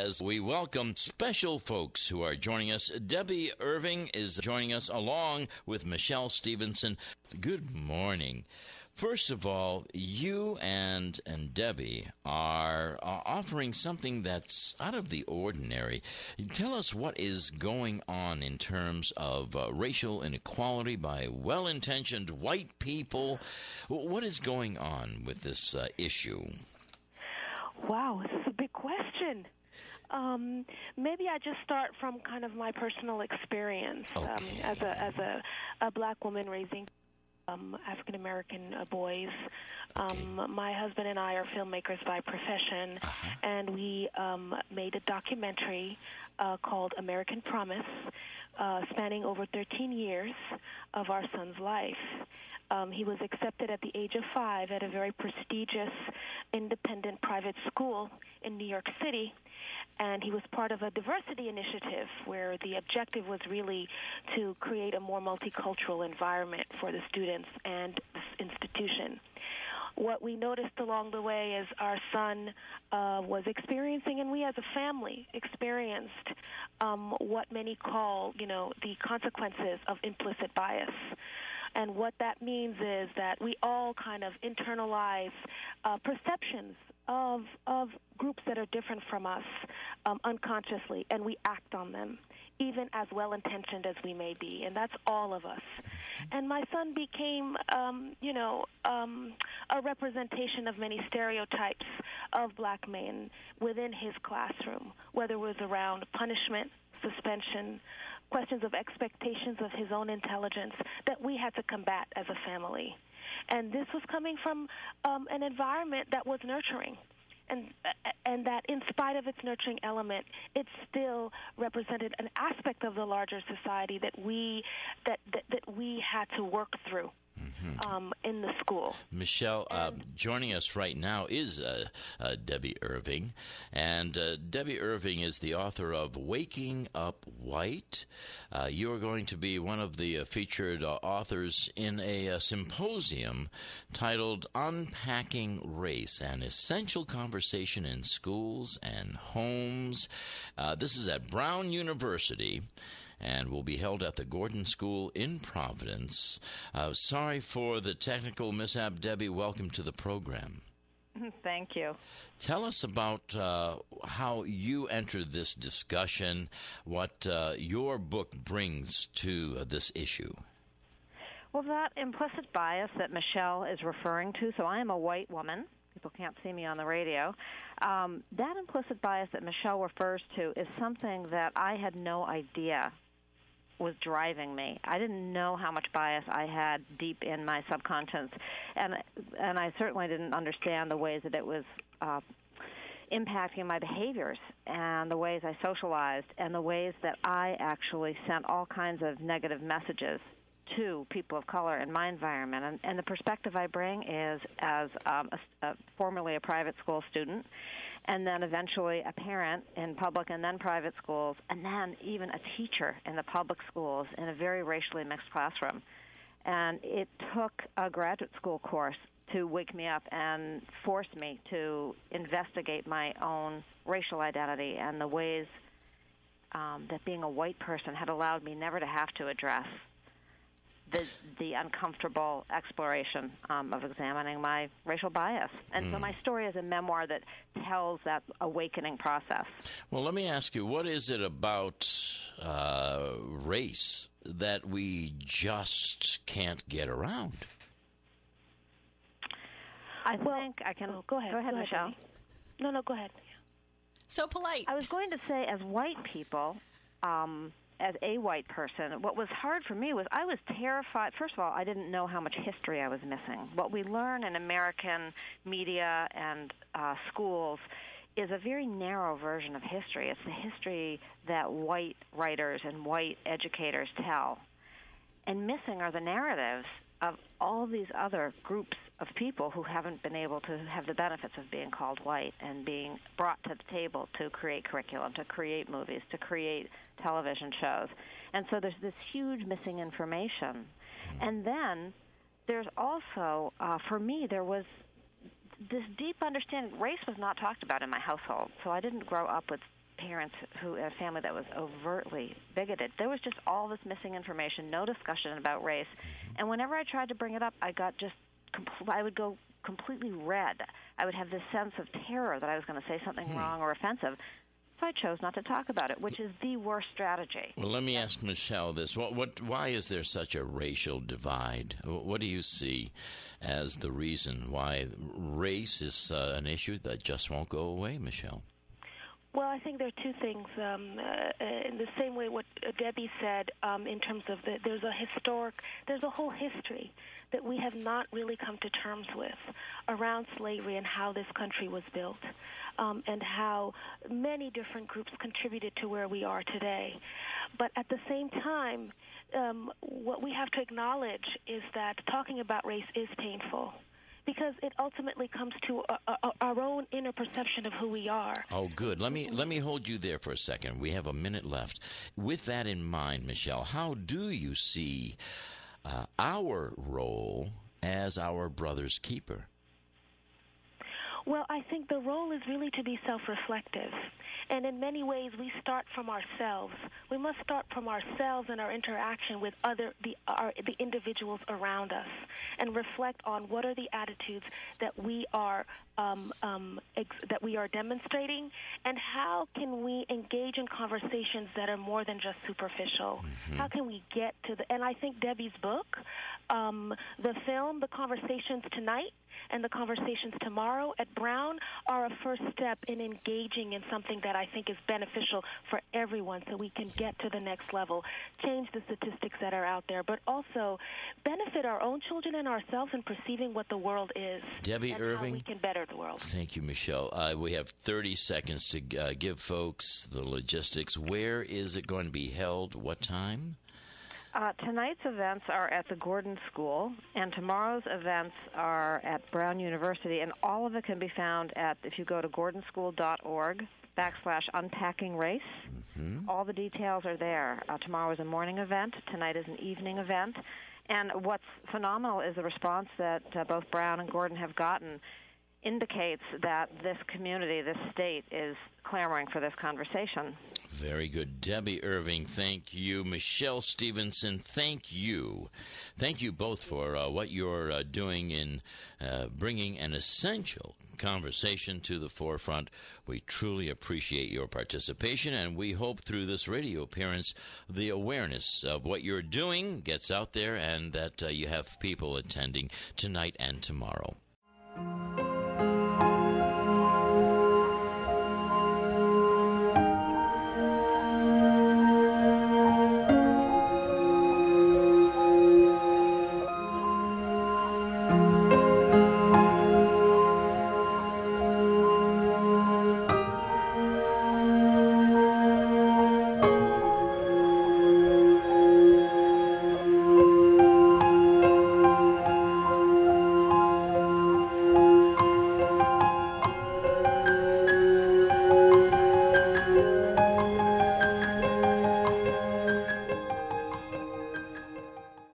as we welcome special folks who are joining us. Debbie Irving is joining us along with Michele Stephenson. Good morning. First of all, you and Debbie are offering something that's out of the ordinary. Tell us what is going on in terms of racial inequality by well-intentioned white people. What is going on with this issue? Wow, this is a big question. Maybe I just start from kind of my personal experience as a black woman raising African-American boys. My husband and I are filmmakers by profession, and we made a documentary called American Promise, spanning over 13 years of our son's life. He was accepted at the age of 5 at a very prestigious independent private school in New York City, and he was part of a diversity initiative where the objective was really to create a more multicultural environment for the students and this institution. What we noticed along the way is our son was experiencing, and we as a family experienced, what many call, the consequences of implicit bias. And what that means is that we all kind of internalize perceptions of groups that are different from us unconsciously, and we act on them, even as well-intentioned as we may be, and that's all of us. And my son became, a representation of many stereotypes of black men within his classroom, whether it was around punishment, suspension, questions of expectations of his own intelligence that we had to combat as a family. And this was coming from an environment that was nurturing, and that in spite of its nurturing element, it still represented an aspect of the larger society that we had to work through. In the school. Michele, joining us right now is Debbie Irving, and Debbie Irving is the author of Waking Up White. You are going to be one of the featured authors in a symposium titled Unpacking Race, an Essential Conversation in Schools and Homes. This is at Brown University, and will be held at the Gordon School in Providence. Sorry for the technical mishap, Debbie. Welcome to the program. Thank you. Tell us about how you entered this discussion, what your book brings to this issue. Well, that implicit bias that Michele is referring to, so I am a white woman. People can't see me on the radio. That implicit bias that Michele refers to is something that I had no idea was driving me. I didn't know how much bias I had deep in my subconscious, and I certainly didn't understand the ways that it was impacting my behaviors and the ways I socialized and the ways that I actually sent all kinds of negative messages to people of color in my environment. And the perspective I bring is as formerly a private school student, and then eventually a parent in public and then private schools, and then even a teacher in the public schools in a very racially mixed classroom. And it took a graduate school course to wake me up and force me to investigate my own racial identity and the ways that being a white person had allowed me never to have to address the uncomfortable exploration of examining my racial bias. And so my story is a memoir that tells that awakening process. Well, let me ask you, what is it about race that we just can't get around? I think I can... Go ahead, Michele. No, go ahead. So polite. I was going to say, as white people... as a white person, what was hard for me was I was terrified. First of all, I didn't know how much history I was missing. What we learn in American media and schools is a very narrow version of history. It's the history that white writers and white educators tell. And missing are the narratives of all these other groups of people who haven't been able to have the benefits of being called white and being brought to the table to create curriculum, to create movies, to create television shows. And so there's this huge missing information. And then there's also, for me, there was this deep understanding. Race was not talked about in my household, so I didn't grow up with parents who a family that was overtly bigoted. There was just all this missing information, no discussion about race. And whenever I tried to bring it up, I would go completely red. I would have this sense of terror that I was going to say something wrong or offensive. So I chose not to talk about it, which is the worst strategy. Well, let me ask Michele this. Why is there such a racial divide? What do you see as the reason why race is an issue that just won't go away, Michele? Well, I think there are two things. In the same way what Debby said, in terms of there's a whole history that we have not really come to terms with around slavery and how this country was built, and how many different groups contributed to where we are today. But at the same time, what we have to acknowledge is that talking about race is painful, because it ultimately comes to our own inner perception of who we are. Oh, good. Let me hold you there for a second. We have a minute left. With that in mind, Michele, how do you see our role as our brother's keeper? Well, I think the role is really to be self-reflective. And in many ways, we start from ourselves. We must start from ourselves and our interaction with the individuals around us, and reflect on what are the attitudes that we are demonstrating, and how can we engage in conversations that are more than just superficial. How can we get to and I think Debbie's book, the film, The Conversations Tonight, and The Conversations Tomorrow at Brown are a first step in engaging in something that I think is beneficial for everyone, so we can get to the next level, change the statistics that are out there, but also benefit our own children and ourselves in perceiving what the world is. Debbie and Irving, how we can better the world. Thank you, Michele. We have 30 seconds to give folks the logistics. Where is it going to be held? What time? Tonight's events are at the Gordon School, and tomorrow's events are at Brown University, and all of it can be found if you go to gordonschool.org/unpackingrace. All the details are there. Tomorrow is a morning event. Tonight is an evening event. And what's phenomenal is the response that both Brown and Gordon have gotten indicates that this community, this state, is clamoring for this conversation. Very good. Debbie Irving, thank you. Michele Stephenson, thank you. Thank you both for what you're doing in bringing an essential conversation to the forefront. We truly appreciate your participation, and we hope through this radio appearance the awareness of what you're doing gets out there, and that you have people attending tonight and tomorrow.